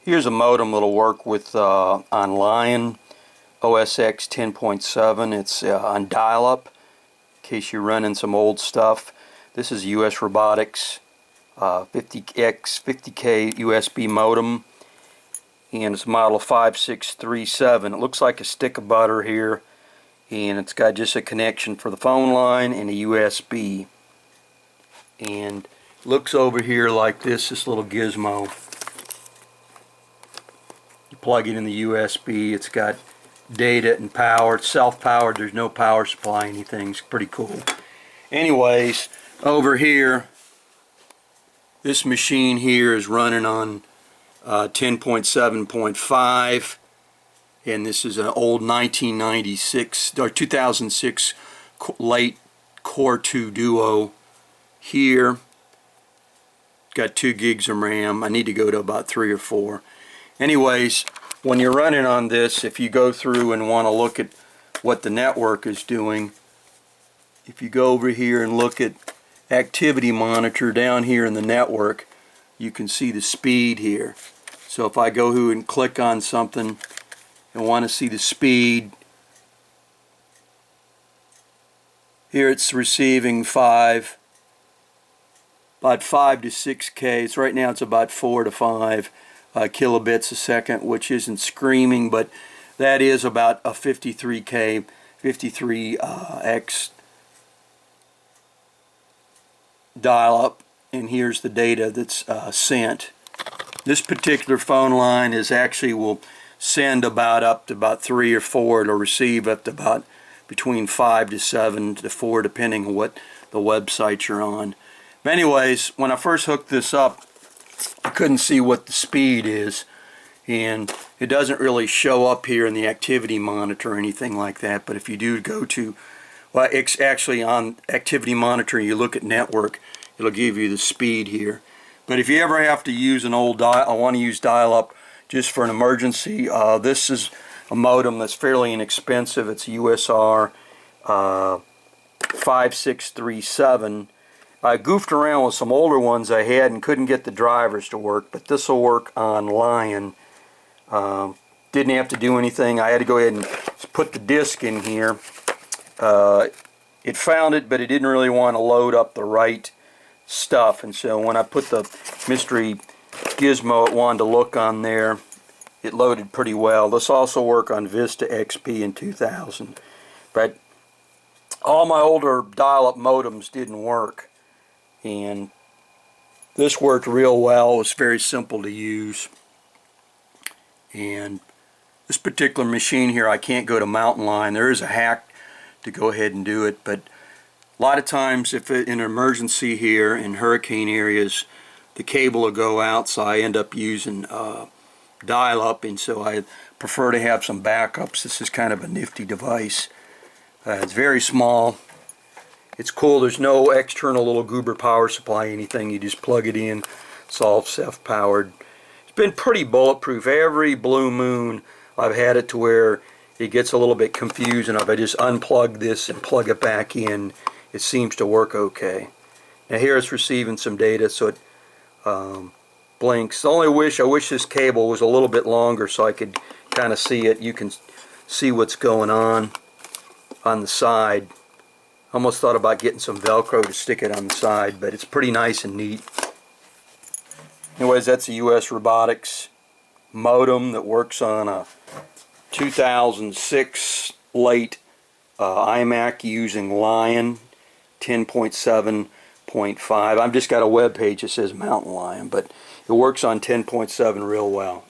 Here's a modem that'll work with on Lion OSX 10.7. It's on Dialup, in case you're running some old stuff. This is US Robotics 50K USB modem, and it's model 5637. It looks like a stick of butter here, and it's got just a connection for the phone line and a USB. And looks over here like this little gizmo. You plug it in the USB, it's got data and power. It's self-powered, there's no power supply, anything. It's pretty cool. Anyways, over here, this machine here is running on 10.7.5, and this is an old 1996 or 2006 late Core 2 Duo here. Got 2 gigs of RAM. I need to go to about 3 or 4. Anyways, when you're running on this, if you go through and want to look at what the network is doing, if you go over here and look at activity monitor down here in the network, you can see the speed here. So if I go through and click on something and want to see the speed, here it's receiving about 5 to 6K. So right now it's about 4 to 5 kilobits a second, which isn't screaming, but that is about a 53K, 53X dial-up, and here's the data that's sent. This particular phone line is actually will send up to about 3 or 4. It'll receive up to about between 5 to 7 to 4, depending on what the website you're on. But anyways, when I first hooked this up, I couldn't see what the speed is, and it doesn't really show up here in the activity monitor or anything like that. But if you do go to, well, it's actually on activity monitor, you look at network, it'll give you the speed here. But if you ever have to use an old I want to use dial-up just for an emergency, this is a modem that's fairly inexpensive. It's USR 5637. I goofed around with some older ones I had and couldn't get the drivers to work, but this will work on Lion. Didn't have to do anything. I had to go ahead and put the disk in here. It found it, but it didn't really want to load up the right stuff, and so when I put the mystery gizmo it wanted to look on there, it loaded pretty well. This also worked on VISTA XP in 2000, but all my older dial-up modems didn't work, and this worked real well. It was very simple to use. And this particular machine here, I can't go to Mountain Line. There is a hack to go ahead and do it, but a lot of times if in an emergency here in hurricane areas, the cable will go out, so I end up using dial-up, and so I prefer to have some backups. This is kind of a nifty device. It's very small. It's cool. There's no external little goober power supply, anything. You just plug it in. It's all self-powered. It's been pretty bulletproof. Every blue moon I've had it to where it gets a little bit confused, and if I just unplug this and plug it back in, it seems to work okay. Now here it's receiving some data, so it blinks. I wish this cable was a little bit longer so I could kind of see it. You can see what's going on the side. Almost thought about getting some Velcro to stick it on the side, but it's pretty nice and neat. Anyways, that's a US Robotics modem that works on a 2006 late Imac using Lion 10.7.5. I've just got a web page that says Mountain Lion, but it works on 10.7 real well.